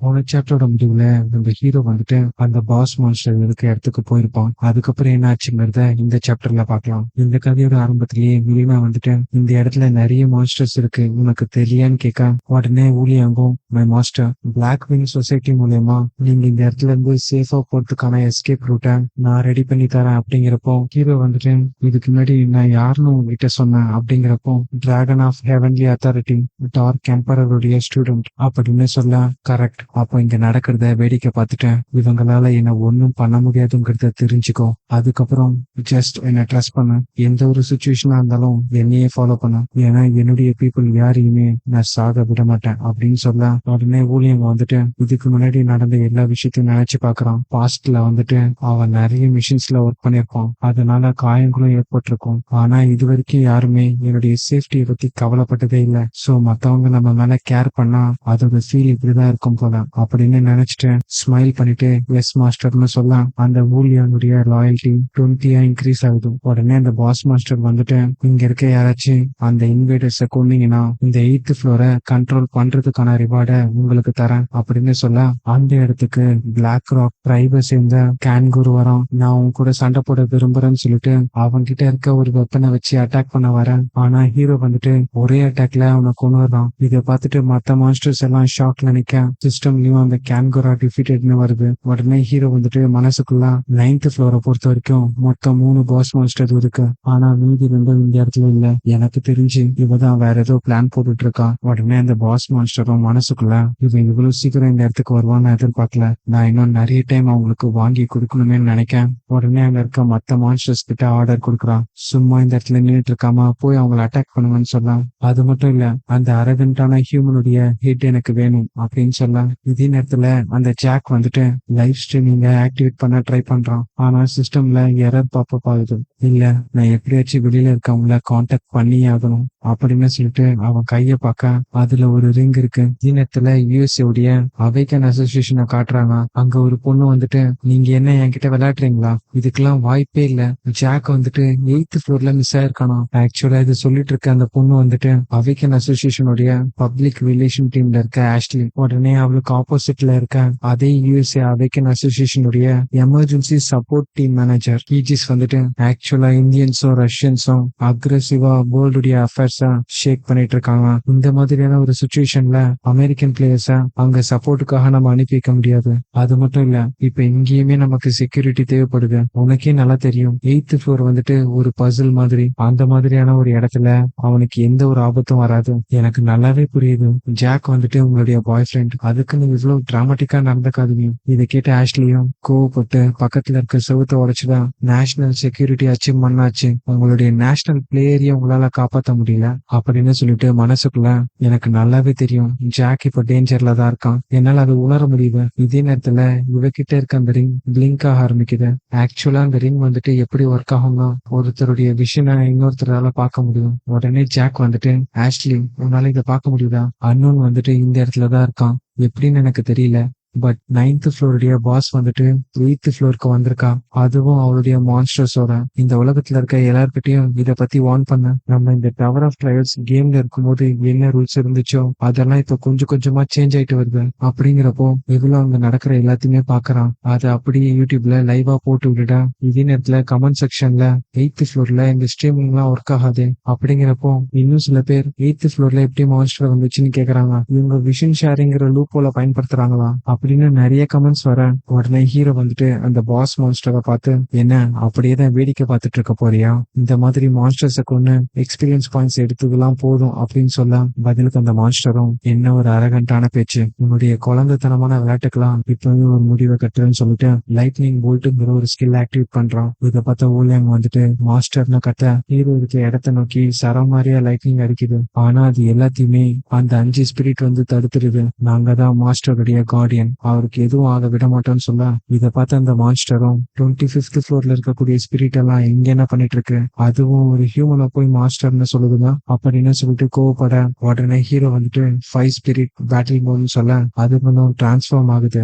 போன சாப்டரோட முடிவுல நம்ம ஹீரோ வந்துட்டு அந்த பாஸ் மான்ஸ்டர் இருக்க இடத்துக்கு போயிருப்பான். அதுக்கப்புறம் என்ன ஆச்சுங்கிறத இந்த சாப்டர்ல பார்க்கலாம். இந்த கதையோட ஆரம்பத்திலேயே மிலினா வந்துட்டு இந்த இடத்துல நிறைய மான்ஸ்டர்ஸ் இருக்கு, உனக்கு தெரியான்னு கேட்க உடனே ஊழியாங்கும் my master black wing society மூலியமா நீங்க இந்த இடத்துல இருந்து சேஃபா போறதுக்கான எஸ்கேப் ரூட்டை நான் ரெடி பண்ணி தரேன். அப்படிங்கிறப்போ ஹீரோ வந்துட்டு இதுக்கு முன்னாடி நான் யாருன்னு உங்ககிட்ட சொன்னேன் அப்படிங்கிறப்போ dragon of heavenly authority dark எம்பரருடைய ஸ்டூடெண்ட் அப்படின்னு சொல்ல கரெக்ட். அப்போ இங்க நடக்கிறத வேடிக்கை பார்த்துட்டேன், இவங்களால என்ன ஒன்னும் பண்ண முடியாதுங்கிறத தெரிஞ்சுக்கோ. அதுக்கப்புறம் ஜஸ்ட் என்ன ட்ரஸ்ட் பண்ண, எந்த ஒரு சுச்சுவேஷனா இருந்தாலும் என்னையே ஃபாலோ பண்ண, ஏன்னா என்னுடைய பீப்புள் யாரையுமே நான் சாக விட மாட்டேன் அப்படின்னு சொல்ல உடனே ஊழியங்க வந்துட்டு இதுக்கு முன்னாடி நடந்த எல்லா விஷயத்தையும் நினைச்சு பாக்குறான். பாஸ்ட்ல வந்துட்டு அவன் நிறைய மிஷின்ஸ்ல ஒர்க் பண்ணிருப்பான், அதனால காயங்களும் ஏற்பட்டிருக்கும். ஆனா இது வரைக்கும் யாருமே என்னுடைய சேஃப்டியை பத்தி கவலைப்பட்டதே இல்லை. சோ மத்தவங்க நம்ம மேல கேர் பண்ணா அதோட ஃபீல் இப்படிதான் இருக்கும் போல அப்படின்னு நினைச்சிட்டு ஸ்மைல் பண்ணிட்டு எஸ் மாஸ்டர்னு சொல்ல அந்த ஊழியனுடைய லாயல்ட்டி 20 இன்க்ரீஸ் ஆகுது. உடனே அந்த பாஸ் மாஸ்டர் வந்துட்டு இங்க இருக்க யாராச்சும் அந்த இன்வேடர்ஸ கொன்னீங்கன்னா இந்த 8th ஃப்ளோரை கண்ட்ரோல் பண்றதுக்கான ரிவார்டை உங்களுக்கு தரேன் அப்படின்னு சொல்ல அந்த இடத்துக்கு பிளாக் ராக் ட்ரைபை சேர்ந்த கேன்கூர் வரான். நான் உன் கூட சண்டை போட விரும்புறேன்னு சொல்லிட்டு அவன்கிட்ட இருக்க ஒரு வெப்பனை வச்சு அட்டாக் பண்ண வரேன். ஆனா ஹீரோ வந்துட்டு ஒரே அட்டாக்ல அவனை கொண்டு வர்றான். இதை பார்த்துட்டு மத்த மாஸ்டர்ஸ் எல்லாம் ஷாக்ல நிக்க சிஸ்டம்லயும் அந்த கேன்கோரா டிஃபீட்டட்னு வருது. உடனே ஹீரோ வந்துட்டு மனசுக்குள்ள 9th ஃப்ளோரை பொறுத்த வரைக்கும் மொத்தம் 3 பாஸ் மான்ஸ்டர் இருக்கு, ஆனா மீதி 2 இந்த இடத்துல இல்ல. எனக்கு தெரிஞ்சு இவதான் வேற ஏதோ பிளான் போட்டுட்டு இருக்கா. உடனே அந்த பாஸ் மான்ஸ்டரும் மனசுக்குள்ள இவன் இவ்வளவு சீக்கிரம் இந்த இடத்துக்கு வருவான்னு எதிர்பார்க்கல, நான் இன்னும் நிறைய டைம் அவங்களுக்கு வாங்கி கொடுக்கணுமே நினைக்கேன். உடனே அங்க இருக்க மத்த மான்ஸ்டர்ஸ் கிட்ட ஆர்டர் கொடுக்குறான், சும்மா இந்த இடத்துல நின்றுட்டு இருக்காம போய் அவங்களை அட்டாக் பண்ணுங்கன்னு சொல்லலாம். அது மட்டும் இல்ல, அந்த அரகண்டான ஹியூமனுடைய ஹெட் எனக்கு வேணும் அப்படின்னு சொல்லலாம். இதே நேரத்துல அந்த ஜாக் வந்துட்டு லைவ் ஸ்ட்ரீமிங்க ஆக்டிவேட் பண்ண ட்ரை பண்றான். ஆனா சிஸ்டம்ல எரர் பாப்பப் ஆகுது. இல்ல, நான் எப்படியாச்சும் வெளியில இருக்கவங்கள கான்டாக்ட் பண்ணியே ஆகணும் அப்படின்னு சொல்லிட்டு அவன் கைய பார்க்க அதுல ஒரு ரிங் இருக்கு. இதே நேரத்துல யூஎஸ்ஏ உடைய அவேக்கன் அசோசியேஷனை காட்டுறாங்க. அங்க ஒரு பொண்ணு வந்துட்டு நீங்க என்ன என்கிட்ட விளையாடுறீங்களா, இதுக்கெல்லாம் வாய்ப்பே இல்ல, ஜாக் வந்துட்டு 8th ஃப்ளோர்ல மிஸ் ஆயிருக்கானா. ஆக்சுவலா இது சொல்லிட்டு இருக்க அந்த பொண்ணு வந்துட்டு அவேக்கன் அசோசியேஷனுடைய பப்ளிக் ரிலேஷன் டீம்ல இருக்க ஆஷ்லி. உடனே அவளுக்கு ஆப்போசிட்ல இருக்க அதே யூஎஸ்ஏ அவேக்கன் அசோசியேஷனுடைய emergency support team manager Aegis வந்துட்டு ஆக்சுவலா இந்தியன்ஸும் ரஷ்யன்ஸும் அக்ரெசிவா வேர்ல்டுடைய அஃபேர்ஸா ஷேக் பண்ணிட்டு இருக்காங்க. இந்த மாதிரியான ஒரு சுச்சுவேஷன்ல அமெரிக்கன் பிளேயர்ஸ அங்க சப்போர்ட்டுக்காக நம்ம அனுப்பி வைக்க முடியாது. அது மட்டும் இல்ல, இப்ப இங்கேயுமே நமக்கு செக்யூரிட்டி தேவைப்படுது. உனக்கே நல்லா தெரியும் 8th ஃப்ளோர் வந்துட்டு ஒரு பசில் மாதிரி, அந்த மாதிரியான ஒரு இடத்துல அவனுக்கு எந்த ஒரு ஆபத்தும் வராது. எனக்கு நல்லாவே புரியுது, ஜாக் வந்துட்டு உங்களுடைய பாய் ஃப்ரெண்ட், அதுக்கு நீங்க இவ்வளவு டிராமட்டிக்கா நடந்துக்காதீங்க. இதை கேட்ட ஆஷ்லியும் கோவப்பட்டு பக்கத்துல இருக்க செவுத்தை உடைச்சுதான் நேஷனல் செக்யூரிட்டி அச்சீவ்மெண்ட் ஆச்சு, உங்களுடைய நேஷனல் பிளேயரையும் உங்களால காப்பாற்ற முடியல அப்படின்னு சொல்லிட்டு மனசுக்குள்ள எனக்கு நல்லாவே தெரியும் ஜாக் இப்ப டேஞ்சர்ல தான் இருக்கான், என்னால அதை உணர முடியுது. இதே நேரத்துல இவகிட்ட இருக்க அந்த ரிங் பிளிங்க் ஆக ஆரம்பிக்குது. ஆக்சுவலா அந்த ரிங் வந்துட்டு எப்படி ஒர்க் ஆகும்னா ஒருத்தருடைய விஷனை இன்னொருத்தரால பார்க்க முடியும். உடனே ஜாக் வந்துட்டு ஆஷ்லி உன்னால இதை பார்க்க முடியுதா, அன்னோன் வந்துட்டு இந்த இடத்துலதான் இருக்கான், எப்படின்னு எனக்கு தெரியல, பட் 9th ஃப்ளோருடைய பாஸ் வந்துட்டு 8th ஃப்ளோருக்கு வந்திருக்கா, அதுவும் அவளுடைய மான்ஸ்டர்ஸோட. இந்த உலகத்துல இருக்க எல்லார்கிட்டையும் இத பத்தி வார்ன் பண்ண, நம்ம இந்த டவர் ஆஃப் ட்ரையல்ஸ் கேம்ல இருக்கும்போது என்ன ரூல்ஸ் இருந்துச்சோ அதெல்லாம் இப்ப கொஞ்சம் கொஞ்சமா சேஞ்ச் ஆயிட்டு வருது. அப்படிங்கிறப்போ இவ்வளவு அங்க நடக்கிற எல்லாத்தையுமே பாக்குறான். அதை அப்படியே யூடியூப்ல லைவா போட்டு விட்டுட்டா. இதே நேரத்துல கமெண்ட் செக்ஷன்ல 8th ஃப்ளோர்ல இந்த ஸ்ட்ரீமிங் எல்லாம் ஒர்க் ஆகாது அப்படிங்கிறப்போ இன்னும் சில பேர் 8th ஃப்ளோர்ல எப்படி மான்ஸ்டர் வந்துச்சுன்னு கேக்குறாங்க, இவங்க விஷன் ஷேரிங்கிற லூப் போல பயன்படுத்துறாங்களா அப்படின்னு நிறைய கமெண்ட்ஸ் வர. உடனே ஹீரோ வந்துட்டு அந்த பாஸ் மான்ஸ்டரை பார்த்து என்ன அப்படியே தான் வேடிக்கை பார்த்துட்டு இருக்க போறியா, இந்த மாதிரி மான்ஸ்டர்ஸை கொண்டு எக்ஸ்பீரியன்ஸ் பாயிண்ட்ஸ் எடுத்ததெல்லாம் போதும் அப்படின்னு சொல்ல பதிலுக்கு அந்த மான்ஸ்டரும் என்ன ஒரு அரகண்டான பேச்சு, உன்னுடைய குழந்தைத்தனமான விளையாட்டுக்கெல்லாம் இப்பவே ஒரு முடிவை கட்டுறேன்னு சொல்லிட்டு லைட்னிங் போல்ட்டுங்கிற ஒரு ஸ்கில் ஆக்டிவேட் பண்றான். இதை பார்த்த ஊழியங்க வந்துட்டு மாஸ்டர்னு கட்ட ஹீரோ இருக்க இடத்த நோக்கி சரமாரியா லைட்னிங் அடிக்குது. ஆனா அது எல்லாத்தையுமே அந்த 5 ஸ்பிரிட் வந்து தடுத்துருது. நாங்க தான் மாஸ்டருடைய கார்டியன், அவருக்கு எதுவும் ஆக விட மாட்டோம்னு சொல்ல, இதை பார்த்து அந்த மான்ஸ்டரும் 25th ஃப்ளோர்ல இருக்கக்கூடிய ஸ்பிரிட் எல்லாம் இங்க என்ன பண்ணிட்டு இருக்கு, அதுவும் ஒரு ஹியூமனை போய் மாஸ்டர்னு சொல்லுதுங்க அப்படின்னு சொல்லிட்டு கோவப்பட, உடனே ஹீரோ வந்துட்டு 5 ஸ்பிரிட் பேட்டில் மோட்னு சொல்ல அது கொஞ்சம் டிரான்ஸ்ஃபார்ம் ஆகுது.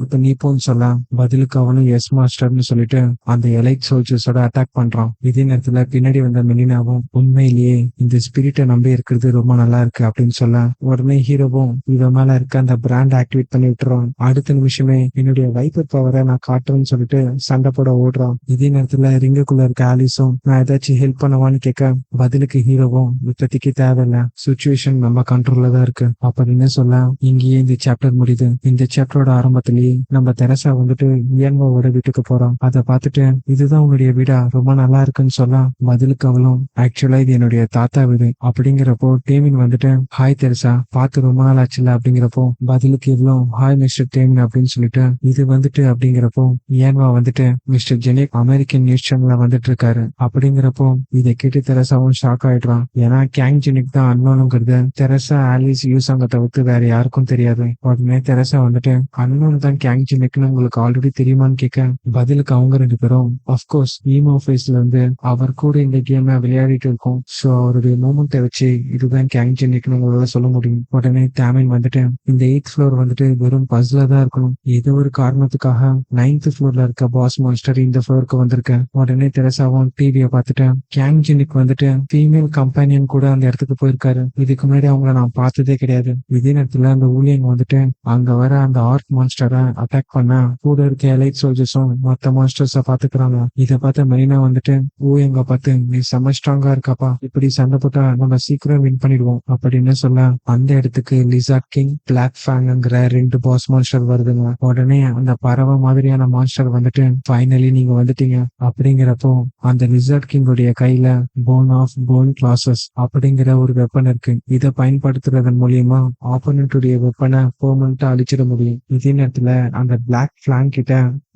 இப்ப நீ போன்னு சொல்ல, பதிலுக்கு அவனும் எஸ் மாஸ்டர்னு சொல்லிட்டு அந்த எலைட் சோல்ஜர்ஸோட அட்டாக் பண்றான். இதே நேரத்துல பின்னாடி வந்த மெலினாவும் உண்மையிலேயே இந்த ஸ்பிரிட்டை நம்பி இருக்கிறது ரொம்ப நல்லா இருக்கு அப்படின்னு சொல்ல, உடனே ஹீரோவும் இவன் மேல இருக்க அந்த பிராண்ட் ஆக்டிவேட் பண்ணி விட்டுறான். அடுத்த நிமிஷமே என்னுடைய வைப்பர் பவரை நான் காட்டுறேன்னு சொல்லிட்டு சண்டை போட ஓடுறான். இதே நேரத்துல ரிங்குக்குள்ள இருக்க ஆலிஸும் நான் ஏதாச்சும் ஹெல்ப் பண்ணவான்னு கேட்க, பதிலுக்கு ஹீரோவும் இப்போதைக்கு தேவையில்ல, சுச்சுவேஷன் நம்ம கண்ட்ரோல்ல தான் இருக்கு அப்படின்னு சொல்ல, இங்கேயே இந்த சாப்டர் முடியுது. இந்த சாப்டரோட ஆரம்பத்திலேயே நம்ம தெரசா வந்துட்டு இயன்வாவோட வீட்டுக்கு போறோம். அதை பார்த்துட்டு இதுதான் உன்னுடைய வீடா, ரொம்ப நல்லா இருக்குன்னு சொல்ல, பதிலுக்கு அவளும் ஆக்சுவலா இது என்னுடைய தாத்தா வீடு அப்படிங்கிறப்போ டேமின் வந்துட்டு ஹாய் தெரசா, பார்த்து ரொம்ப நாள் ஆச்சுல அப்படிங்கிறப்போ பதிலுக்கு இவ்வளோ ஹாய் மிஸ்டர் டேமின் அப்படின்னு சொல்லிட்டு இது வந்துட்டு அப்படிங்கிறப்போ இயன்வா வந்துட்டு மிஸ்டர் ஜெனிக் அமெரிக்கன் நியூஸ் சேனல்ல வந்துட்டு இருக்காரு அப்படிங்கிறப்போ இதை கேட்டு தெரசாவும் ஷாக் ஆயிடுறான். ஏன்னா கேங் ஜெனிக் தான் அன்னோனுங்கிறது தெரசா ஆலிஸ் யூஸ் அங்க தவிர்த்து வேற யாருக்கும் தெரியாது. உடனே தெரசா வந்துட்டு அன்னோன் தான் கேங் ஜெனிக்னு உங்களுக்கு ஆல்ரெடி தெரியுமான்னு கேட்க, பதிலுக்கு அவங்க 2 பேரும் அப்கோர்ஸ் ஈமோ ஃபேஸ்ல இருந்து அவர் கூட இந்த கேமை விளையாடிட்டு இருக்கோம், சோ அவருடைய மூமெண்ட்டை வச்சு இதுதான் கேங் ஜெனிக்னு உங்களால சொல்ல முடியும். உடனே டேமின் வந்துட்டு இந்த 8th ஃப்ளோர் வந்துட்டு வெறும் பஸ்ல தான் இருக்கணும், ஏதோ ஒரு காரணத்துக்காக 9th ஃப்ளோர்ல இருக்க பாஸ் மான்ஸ்டர் இந்த ஃப்ளோருக்கு வந்திருக்கேன். உடனே தெரசாவும் டிவியை பார்த்துட்டு கேங் ஜெனிக் வந்துட்டு ஃபீமேல் கம்பெனியன் கூட அந்த இடத்துக்கு போயிருக்காரு, இதுக்கு முன்னாடி அவங்கள நான் பார்த்ததே கிடையாது. இதே நேரத்துல அந்த ஊழியன் வந்துட்டு அங்க வர அந்த ஆர்க் மான்ஸ்டரை அட்டாக் பண்ண கூட இருக்க எலைட் சோல்ஜர்ஸும் மொத்த மான்ஸ்டர்ஸ பாத்துக்கிறாங்க. இதை பார்த்த மெரினா வந்துட்டு எங்க பார்த்து நீ செம்ம ஸ்ட்ராங்கா இருக்காப்பா, இப்படி சண்டை போட்டா நம்ம சீக்கிரம் வின் பண்ணிடுவோம் அப்படின்னு சொல்ல, அந்த இடத்துக்கு லிசார்ட் கிங் பிளாக் ஃபேங்கிற 2 பாஸ் மான்ஸ்டர் வருதுங்க. உடனே அந்த பறவை மாதிரியான மான்ஸ்டர் வந்துட்டு ஃபைனலி நீங்க வந்துட்டீங்க அப்படிங்கிறப்போ அந்த லிசார்ட் கிங்கோடைய கையில போன் ஆஃப் போன் கிளாசஸ் அப்படிங்கிற ஒரு வெப்பன் இருக்கு. இதை பயன்படுத்துறதன் மூலியமா ஆப்போனன்ட்டுடைய வெப்பனை பெர்மனண்டா அழிச்சிட முடியும். இதே நேரத்துல அந்த பிளாக் பிளாங்க் கிட்ட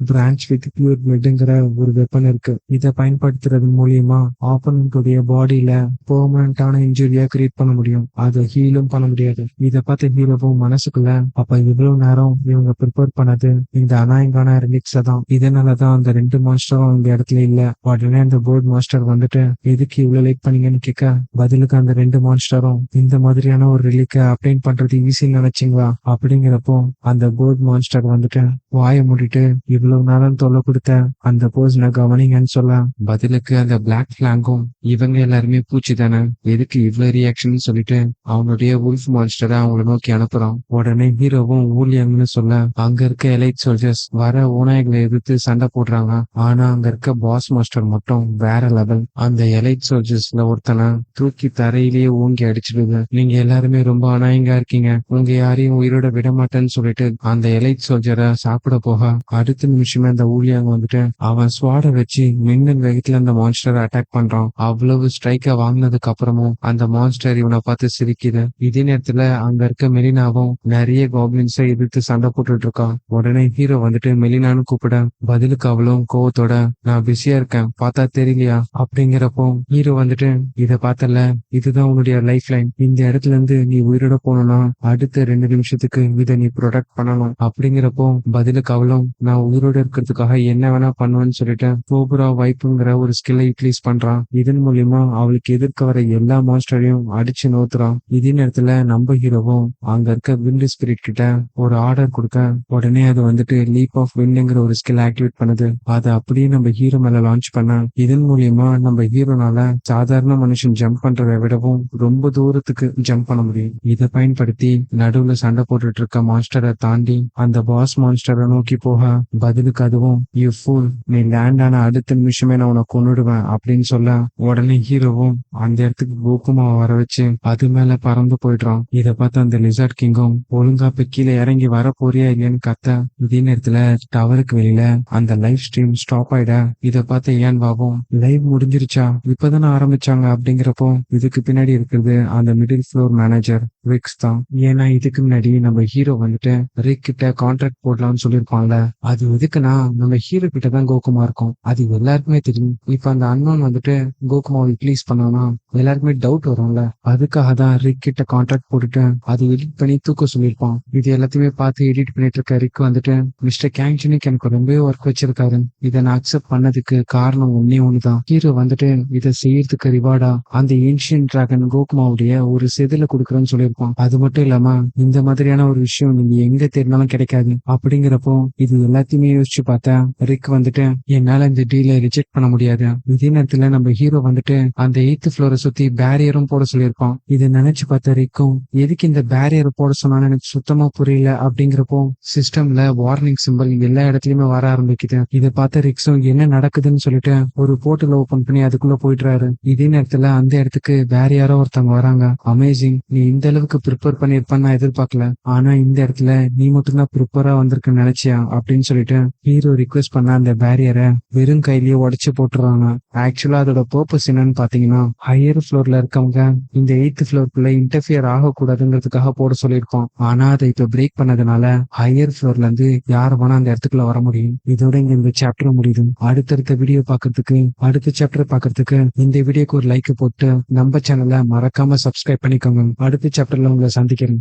பிரான்ச் வித் பியூர் பிளட்ங்கிற ஒரு வெப்பன் இருக்கு. இதை பயன்படுத்துறது மூலியமா ஆப்போனன்ட்டுடைய பாடியில பெர்மனண்டான இன்ஜுரியா கிரியேட் பண்ண முடியும், அதை ஹீலும் பண்ண முடியாது. இதை பார்த்து ஹீரோவும் மனசுக்குள்ள அப்ப இவ்வளவு நேரம் இவங்க ப்ரிப்பேர் பண்ணது இந்த அநாயங்கான ரிலிக்ஸ தான், இதனாலதான் அந்த 2 மாஸ்டரும் இந்த இடத்துல இல்ல. உடனே அந்த போர்ட் மாஸ்டர் வந்துட்டு எதுக்கு இவ்வளவு லேட் பண்ணீங்கன்னு கேட்க, பதிலுக்கு அந்த 2 மான்ஸ்டரும் இந்த மாதிரியான ஒரு ரிலீக்க அப்டைன் பண்றது ஈஸின்னு நினைச்சீங்களா அப்படிங்கிறப்போ அந்த போர்ட் மான்ஸ்டர் வந்துட்டு வாயை மூடிட்டு இவ்வளவு நேரம் தொல்லை கொடுத்த அந்த போர்ஸ்னை கவனிங்கன்னு சொல்ல, பதிலுக்கு அந்த பிளாக் பிளாங்கும் இவங்க எல்லாருமே பூச்சி தானே, எதுக்கு இவ்வளவு ரியாக்ஷன் சொல்லிட்டு அவனுடைய உல்ஃப் மான்ஸ்டரை அவங்கள நோக்கி அனுப்புறான். உடனே ஹீரோவும் ஊழியங்கன்னு சொல்ல, அங்க இருக்க எலைட் சோல்ஜர்ஸ் வர ஓநாய்களை எதிர்த்து சண்டை போடுறாங்க. ஆனா அங்க இருக்க பாஸ் மாஸ்டர் மட்டும் வேற லெவல். அந்த எலைட் சோல்ஜர்ஸ்ல ஒருத்தனை தூக்கி தரையிலேயே ஊங்கி அடிச்சிடுது. நீங்க எல்லாருமே ரொம்ப அநாயங்கா இருக்கீங்க, உங்க யாரையும் உயிரோட விட மாட்டேன்னு சொல்லிட்டு அந்த எலைட் சோல்ஜரை சாப்பிட போக, அடுத்த நிமிஷமே அந்த ஊழியங்க வந்துட்டு அவன் ஸ்வாட வச்சு மின்னல் வேகத்துல அந்த மான்ஸ்டரை அட்டாக் பண்றான். அவ்வளவு ஸ்ட்ரைக்க வாங்கினதுக்கு அப்புறமும் அந்த மான்ஸ்டர் இவனை பார்த்து சிரிக்குது. இதே நேரத்துல அங்க இருக்க மெலினாவும் நிறைய காப்ளின்ஸை எதிர்த்து சண்டை போட்டுட்டு இருக்கான். உடனே ஹீரோ வந்துட்டு மெலினான்னு கூப்பிட, பதிலுக்கு அவளும் கோவத்தோட நான் பிஸியா இருக்கேன் பார்த்தா தெரியலையா அப்படிங்கிறப்போ ஹீரோ வந்துட்டு இதை பார்த்தல, இதுதான் உன்னுடைய லைஃப் லைன், இந்த இடத்துல இருந்து நீ உயிரோட போகணும்னா அடுத்த 2 நிமிஷத்துக்கு இதை நீ ப்ரொடெக்ட் பண்ணணும் அப்படிங்கிறப்போ பதிலுக்கு அவளும் நான் உயிரோட இருக்கிறதுக்காக என்ன வேணா பண்ணுவேன்னு சொல்லிட்டு கோபுரா வைப்புங்கிற ஒரு ஸ்கில்லை யூட்டிலைஸ் பண்றான். இதன் மூலியமா அவளுக்கு எதிர்க்க வர எல்லா மாஸ்டரையும் அடிச்சு நோத்துறான். இதே நேரத்துல நம்ம ஹீரோவும் அங்க இருக்க விண்ட் ஸ்பிரிட் கிட்ட ஒரு ஆர்டர் கொடுக்க, உடனே அது வந்துட்டு லீப் ஆஃப் விண்ட்ங்கிற ஒரு ஸ்கில் ஆக்டிவேட் பண்ணுது. அதை அப்படியே நம்ம ஹீரோ மேல லான்ச் பண்ண, இதன் மூலியமா நம்ம ஹீரோனால சாதாரண மனுஷன் ஜம்ப் பண்றதை விடவும் ரொம்ப தூரத்துக்கு ஜம்ப் பண்ண முடியும். இதை பயன்படுத்தி நடுவுல சண்டை போட்டுட்டு இருக்க மாஸ்டரை தாண்டி அந்த பாஸ் மான்ஸ்டரை நோக்கி போக, பதிலுக்கு அதுவும் யூ ஃபூல், நீ லேண்ட் ஆன அடுத்த நிமிஷமே நான் உனக்கு கொன்னுடுவேன் அப்படின்னு சொல்ல, உடனே ஹீரோவும் அந்த இடத்துக்கு கோகுமாவை வர வச்சு அது மேல பறந்து போயிடுறான். இதை பார்த்து அந்த லிசார்ட் கிங்கும் ஒழுங்கா போய் கீழே இறங்கி வர போறியா இல்லையான்னு கத்த, இதே நேரத்துல டவருக்கு வெளியில அந்த லைவ் ஸ்ட்ரீம் ஸ்டாப் ஆயிட, இதை பார்த்து ஏன் வாவும் லைவ் முடிஞ்சிருச்சா இப்பதானே ஆரம்பிச்சாங்க அப்படிங்கிறப்போ இதுக்கு பின்னாடி இருக்கிறது அந்த மிடில் ஃப்ளோர் மேனேஜர் ரிக்ஸ் தான். ஏன்னா இதுக்கு முன்னாடி நம்ம ஹீரோ வந்துட்டு ரிக் கிட்ட கான்ட்ராக்ட் போடலாம்னு சொல்லியிருப்பாங்கல்ல, அது எதுக்குன்னா நம்ம ஹீரோ கிட்ட தான் கோகுமா இருக்கும், அது எல்லாருக்குமே தெரியும். இப்ப அந்த அன்னோன் வந்துட்டு கோகுமாவை ப்ளீஸ் பண்ணோம்னா எல்லாருக்குமே டவுட் வரும்ல. அதுக்காக தான் ரிக் கிட்ட கான்ட்ராக்ட் போட்டுட்டு அது எடிட் பண்ணி தூக்க சொல்லியிருப்பான். இது எல்லாத்தையுமே பார்த்து எடிட் பண்ணிட்டு இருக்க ரிக் வந்துட்டு, மிஸ்டர் கேங்ஜினிக் எனக்கு ரொம்பவே ஒர்க் வச்சிருக்காரு, இதை நான் அக்செப்ட் பண்ணதுக்கு காரணம் ஒன்னே ஒண்ணுதான். ஹீரோ வந்துட்டு இதை செய்யறதுக்கு ரிவார்டா அந்த ஏன்ஷியன் டிராகன் கோகுமாவுடைய ஒரு செதில கொடுக்குறேன்னு சொல்லியிருப்பான். அது மட்டும் இல்லாம இந்த மாதிரியான ஒரு விஷயம் நீங்க எங்க தேடினாலும் கிடைக்காது. அப்படிங்கிறப்போ இது எல்லாத்தையுமே யோசிச்சு பார்த்தா ரிக் வந்துட்டு என்னால இந்த டீலை ரிஜெக்ட் பண்ண முடியாது. இதே நேரத்துல நம்ம ஹீரோ வந்துட்டு அந்த 8th ஃப்ளோரை சுத்தி பேரியரும் போட சொல்லியிருப்பான். இதை நினைச்சு பார்த்த ரிக்கும் எதுக்கு இந்த பேரியரை போட சொன்னான்னு எனக்கு சுத்தமா புரியல. அப்படிங்கிறப்போ சிஸ்டம்ல வார்னிங் சிம்பிள் எல்லா இடத்துலயுமே வர ஆரம்பிக்குது. இதை பார்த்த ரிக்ஸும் என்ன நடக்குதுன்னு சொல்லிட்டு ஒரு போர்ட்டல் ஓபன் பண்ணி அதுக்குள்ள போயிடுறாரு. இதே நேரத்துல அந்த இடத்துக்கு வேற யாரோ ஒருத்தவங்க வராங்க. அமேசிங், நீ இந்த அளவுக்கு ப்ரிப்பேர் பண்ணிருப்பான்னு நான் எதிர்பார்க்கல, ஆனா இந்த இடத்துல நீ மட்டும்தான் ப்ரிப்பேரா வந்திருக்குன்னு நினைச்சியா அப்படின்னு சொல்லிட்டு ஹீரோ ரிக்வெஸ்ட் பண்ண அந்த பேரியரை வெறும் கையிலேயே உடைச்சு போட்டுறாங்க. ஆக்சுவலா அதோட பர்பஸ் என்னன்னு பாத்தீங்கன்னா ஹையர் ஃப்ளோர்ல இருக்கவங்க இந்த 8th ஃப்ளோருக்குள்ள இன்டர்ஃபியர் ஆகக்கூடாதுங்கிறதுக்காக போட சொல்லியிருப்பான். ஆனா அதை இப்ப பிரேக் பண்ணதுனால ஹையர் ஃப்ளோர்ல இருந்து யார் வேணா அந்த இடத்துக்குள்ள வர முடியும். இதோட இங்க இந்த சாப்டர் முடியுது. அடுத்த வீடியோ பாக்குறதுக்கு, அடுத்த சாப்டர் பாக்குறதுக்கு இந்த வீடியோக்கு ஒரு லைக் போட்டு நம்ம சேனலை மறக்காம சப்ஸ்கிரைப் பண்ணிக்கோங்க. அடுத்த சாப்டர்ல உங்களை சந்திக்கிறேன்.